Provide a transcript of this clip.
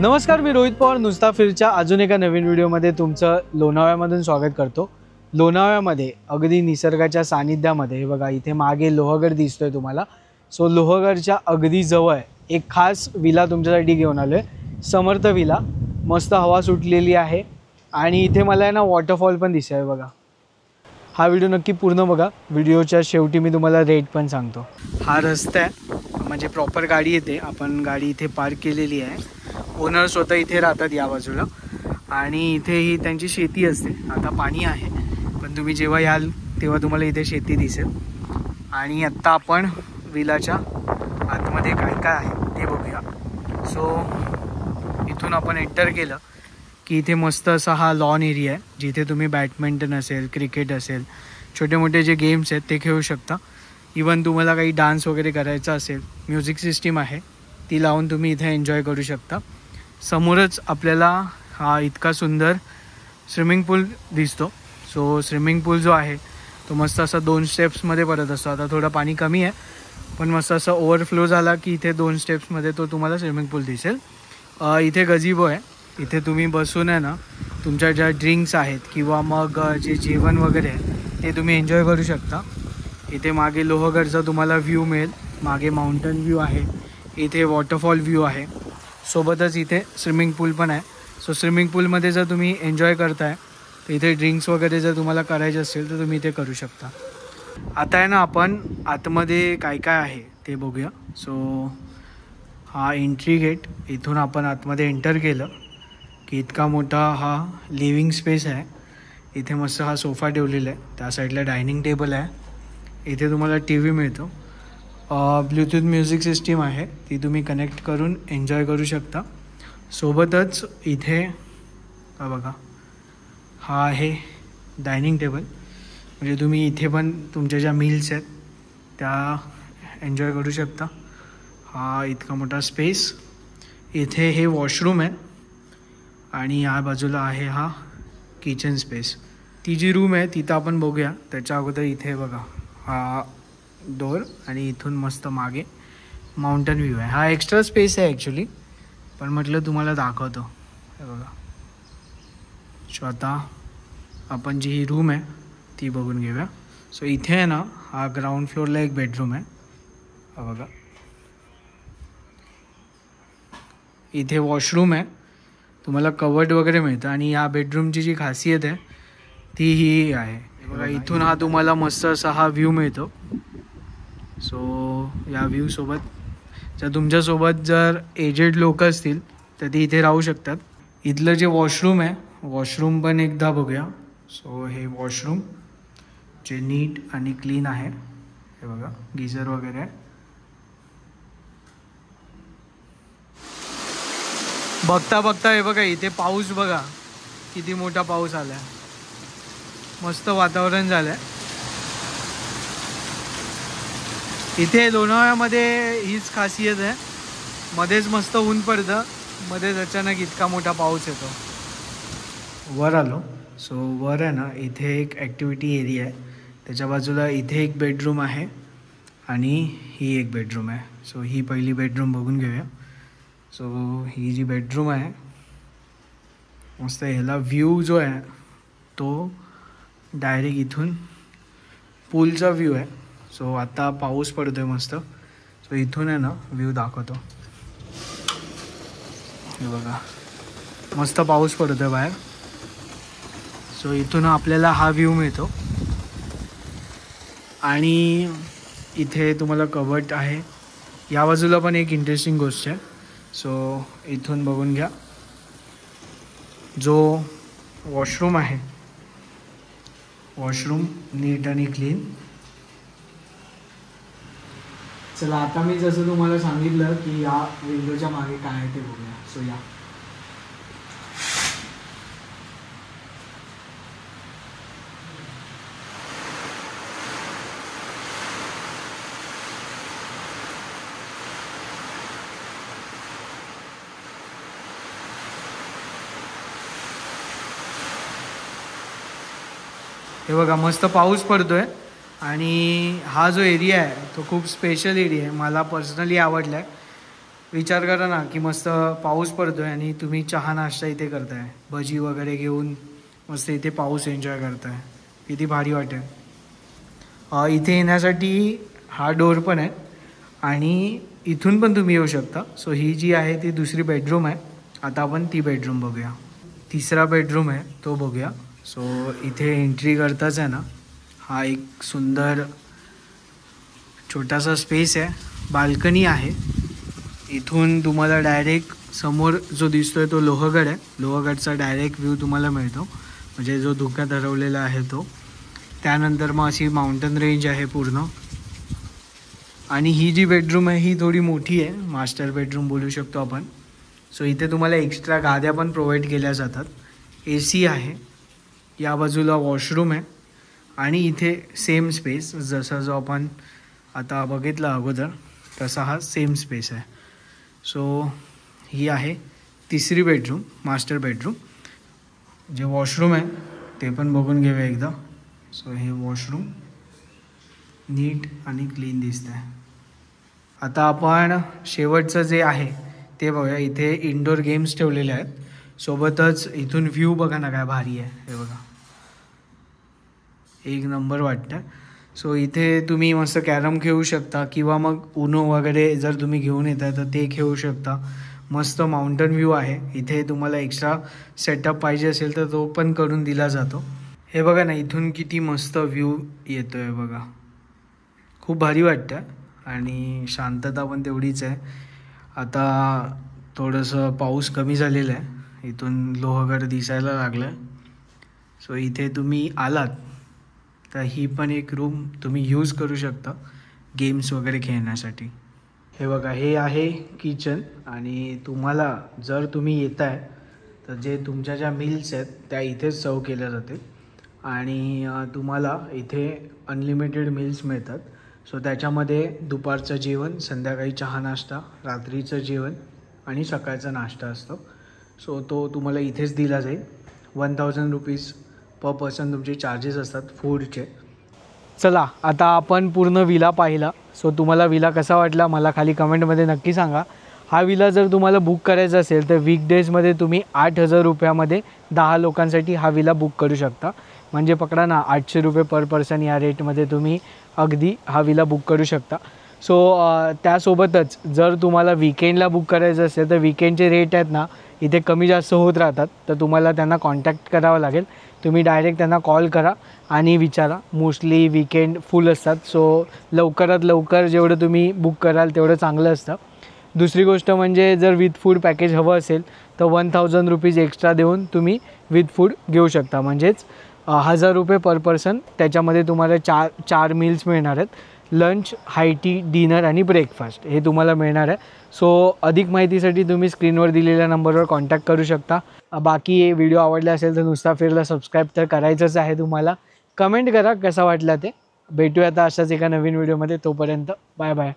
नमस्कार, मी रोहित पवार नुस्ताफिरच्या अजून एका नवीन व्हिडिओमध्ये तुमचं लोणावळ्यामधून स्वागत करतो। लोणावळ्यामध्ये अगदी निसर्गाच्या सानिध्यामध्ये हे बघा, इथे मागे लोहगड दिसतोय तुम्हाला। सो लोहगडच्या अगदी जवळ एक खास विला तुमच्यासाठी घेऊन आलोय, समर्थ विला। मस्त हवा सुटलेली आहे आणि इथे मला आहे ना वॉटरफॉल पण दिसतोय बघा। हा व्हिडिओ नक्की पूर्ण बघा, व्हिडिओच्या शेवटी मी तुम्हाला रेट पण सांगतो। हा रस्ता आहे, म्हणजे प्रॉपर गाडी येते, आपण गाडी इथे पार्क केलेली आहे। ओनर स्वतः इथे राहतात या बाजूला आणि इथे ही त्यांची शेती असते। आता पाणी आहे पण तुम्ही जेव्हा याल तेव्हा तुम्हाला इथे शेती दिसेल। आणि आत्ता आपण विलाच्या आतमध्ये काय काय आहे ते बघूया। सो इथून आपण एंटर केलं की इथे मस्त असा हा लॉन एरिया आहे, जिथे तुम्ही बॅडमिंटन असेल, क्रिकेट असेल, छोटे मोठे जे गेम्स आहेत ते खेळू शकता। इवन तुम्हाला काही डान्स वगैरे करायचा असेल, म्युझिक सिस्टीम आहे ती लावून तुम्ही इथे एन्जॉय करू शकता। समोरच आपल्याला हा इतका सुंदर स्विमिंग पूल दिसतो। सो स्विमिंग पूल जो आहे तो मस्त असा 2 स्टेप्समध्ये पडत असतो। आता थोडं पाणी कमी आहे पण मस्त असं ओव्हरफ्लो झाला की इथे 2 स्टेप्समध्ये तो तुम्हाला स्विमिंग पूल दिसेल। इथे गजीबो आहे, इथे तुम्ही बसून आहे ना तुमच्या ज्या ड्रिंक्स आहेत किंवा मग जे जेवण वगैरे आहे ते तुम्ही एन्जॉय करू शकता। इथे मागे लोहगडचा तुम्हाला व्ह्यू मिळेल, मागे माउंटन व्ह्यू आहे, इथे वॉटरफॉल व्ह्यू आहे, सोबतच इथे स्विमिंग पूल पण आहे। सो स्विमिंग पूलमध्ये जर तुम्ही एन्जॉय करताय तर इथे ड्रिंक्स वगैरे जर तुम्हाला करायचे असेल तर तुम्ही इथे करू शकता। आता आहे ना आपण आतमध्ये काय काय आहे ते बघूया। सो हा एंट्री गेट, इथून आपण आतमध्ये एंटर केलं की इतका मोठा हा लिव्हिंग स्पेस आहे। इथे मस्त हा सोफा ठेवलेला आहे, त्या साईडला डायनिंग टेबल आहे, इथे तुम्हाला टी व्ही मिळतो, ब्लूटूथ म्युझिक सिस्टीम आहे ती तुम्ही कनेक्ट करून एन्जॉय करू शकता। सोबतच इथे बघा हा आहे डायनिंग टेबल, म्हणजे तुम्ही इथे पण तुमच्या ज्या मील्स आहेत त्या एन्जॉय करू शकता। हा इतका मोठा स्पेस, इथे हे वॉशरूम आहे आणि या बाजूला आहे हा किचन स्पेस। ती जी रूम आहे तिथं आपण बघूया, त्याच्या अगोदर इथे बघा हा डोर आणि इथून मस्त मागे माउंटन व्ह्यू आहे। हा एक्स्ट्रा स्पेस आहे ॲक्च्युली, पण म्हटलं तुम्हाला दाखवतो। हे बघा, सो आता आपण जी ही रूम आहे ती बघून घेऊया। सो इथे आहे ना हा ग्राउंड फ्लोअरला एक बेडरूम आहे, हा बघा, इथे वॉशरूम आहे, तुम्हाला कवर्ड वगैरे मिळतं। आणि या बेडरूमची जी खासियत आहे ती ही आहे, बघा इथून हा तुम्हाला मस्त असा हा व्ह्यू मिळतो। सो या व्ह्यूसोबत जर तुमच्यासोबत जर एजेड लोक असतील तर ते इथे राहू शकतात। इथलं जे वॉशरूम आहे, वॉशरूम पण एकदा बघूया। सो हे वॉशरूम जे नीट आणि क्लीन आहे, हे बघा गीझर वगैरे आहे। बघता बघता हे बघा इथे पाऊस बघा, किती मोठा पाऊस आला आहे, मस्त वातावरण झालं आहे। इथे लोणावळ्यामध्ये हीच खासियत आहे, मध्येच मस्त ऊन पडतं, मध्येच अचानक इतका मोठा पाऊस येतो। वर आलो, सो वर आहे ना इथे एक ॲक्टिव्हिटी एरिया आहे, त्याच्या बाजूला इथे एक बेडरूम आहे आणि ही एक बेडरूम आहे। सो ही पहिली बेडरूम बघून घेऊया। सो ही जी बेडरूम आहे मस्त, ह्याला व्ह्यू जो आहे तो डायरेक्ट इथून पूलचा व्ह्यू आहे। सो आता पाऊस पडतोय मस्त, सो इथून आहे ना व्ह्यू दाखवतो। हे बघा मस्त पाऊस पडतोय बाहेर, सो इथून आपल्याला हा व्ह्यू मिळतो। आणि इथे तुम्हाला कबर्ड आहे, या बाजूला पण एक इंटरेस्टिंग गोष्ट आहे। सो इथून बघून घ्या, जो वॉशरूम आहे, वॉशरूम नीट आणि क्लीन। चला आता मी जसं तुम्हाला सांगितलं की या विंडोच्या मागे काय आहे ते बघूया। सो या हे बघा मस्त पाऊस पडतोय आणि हा जो एरिया आहे तो खूप स्पेशल एरिया आहे, मला पर्सनली आवडला आहे। विचार करा ना की मस्त पाऊस पडतोय आणि तुम्ही चहा नाश्ता इथे करताय, भजी वगैरे घेऊन मस्त इथे पाऊस एन्जॉय करताय, किती भारी वाटेल. इथे येण्यासाठी हा डोर पण आहे आणि इथून पण तुम्ही येऊ शकता. सो ही जी आहे ती दुसरी बेडरूम आहे. आता आपण ती बेडरूम बघूया. तिसरा बेडरूम आहे तो बघूया. सो इथे एंट्री करताच आहे ना, हा एक सुंदर छोटासा स्पेस आहे, बाल्कनी आहे. इथून तुम्हाला डायरेक्ट समोर जो दिसतोय तो लोहगड आहे. लोहगडचा डायरेक्ट व्ह्यू तुम्हाला मिळतो, म्हणजे जो धुक्यात हरवलेला आहे तो. त्यानंतर मग अशी माउंटन रेंज आहे पूर्ण. आणि ही जी बेडरूम आहे ही थोडी मोठी आहे, मास्टर बेडरूम बोलू शकतो आपण. सो इथे तुम्हाला एक्स्ट्रा गाद्या पण प्रोव्हाइड केल्या जातात. AC आहे. या बाजूला वॉशरूम आहे आणि इथे सेम स्पेस जसा जो आपण आता बघितला अगोदर तसा हा सेम स्पेस आहे. सो ही आहे तिसरी बेडरूम, मास्टर बेडरूम. जे वॉशरूम आहे ते पण बघून घेऊया एकदा. सो हे वॉशरूम नीट आणि क्लीन दिसतं आहे. आता आपण शेवटचं जे आहे ते बघूया. इथे इंडोर गेम्स ठेवलेले आहेत, सोबतच इथून व्ह्यू बघा ना काय भारी आहे. हे बघा, एक नंबर वाटतं. सो इथे तुम्ही मस्त कॅरम खेळू शकता किंवा मग उनो वगैरे जर तुम्ही घेऊन येताय तर ते खेळू शकता. मस्त माउंटन व्ह्यू आहे. इथे तुम्हाला एक्स्ट्रा सेटअप पाहिजे असेल तर तो पण करून दिला जातो. हे बघा ना, इथून किती मस्त व्ह्यू येतो आहे बघा, खूप भारी वाटतं आणि शांतता पण तेवढीच आहे. आता थोडंसं पाऊस कमी झालेला आहे, इथून लोहगड दिसायला लागलं आहे. सो इथे तुम्ही आलात तर ही पण एक रूम तुम्ही यूज करू शकता गेम्स वगैरे खेळण्यासाठी. हे बघा, हे आहे किचन आणि तुम्हाला जर तुम्ही येत आहे तर जे तुमच्या ज्या मील्स आहेत त्या इथेच सर्व केल्या जातील आणि तुम्हाला इथे अनलिमिटेड मील्स मिळतात. सो त्याच्यामध्ये दुपारचं जेवण, संध्याकाळी चहा नाश्ता, रात्रीचं जेवण आणि सकाळचा नाश्ता असतो. सो तो तुम्हाला इथेच दिला जाईल. 1000 रुपीज पर पर्सन तुमचे चार्जेस असतात फूडचे. चला, आता आपण पूर्ण विला पाहिला. सो तुम्हाला विला कसा वाटला मला खाली कमेंटमध्ये नक्की सांगा. हा विला जर तुम्हाला बुक करायचा असेल तर वीकडेजमध्ये तुम्ही 8000 रुपयामध्ये 10 लोकांसाठी हा विला बुक करू शकता. म्हणजे पकडा ना 800 रुपये पर पर्सन या रेटमध्ये तुम्ही अगदी हा विला बुक करू शकता. सो त्यासोबतच जर तुम्हाला वीकेंडला बुक करायचं असेल तर वीकेंडचे रेट आहेत ना इथे कमी जास्त होत राहतात. तर तुम्हाला त्यांना कॉन्टॅक्ट करावं लागेल. तुम्ही डायरेक्ट त्यांना कॉल करा आणि विचारा. मोस्टली वीकेंड फुल असतात. सो लवकरात लवकर जेवढं तुम्ही बुक कराल तेवढं चांगलं असतं. दुसरी गोष्ट म्हणजे जर विथ फूड पॅकेज हवं असेल तर 1000 रुपीज एक्स्ट्रा देऊन तुम्ही विथ फूड घेऊ शकता. म्हणजेच 1000 रुपये पर पर्सन. त्याच्यामध्ये तुम्हाला चार मील्स मिळणार आहेत. लंच, हाय टी, डिनर आणि ब्रेकफास्ट हे तुम्हाला मिळणार आहे. सो अधिक माहितीसाठी तुम्ही स्क्रीनवर दिलेल्या नंबरवर कॉन्टॅक्ट करू शकता. बाकी व्हिडिओ आवडला असेल तर नुसता फिरला सबस्क्राईब तर करायचंच आहे तुम्हाला. कमेंट करा कसा वाटला ते. भेटूया आता अशाच एका नवीन व्हिडिओमध्ये. तोपर्यंत बाय बाय.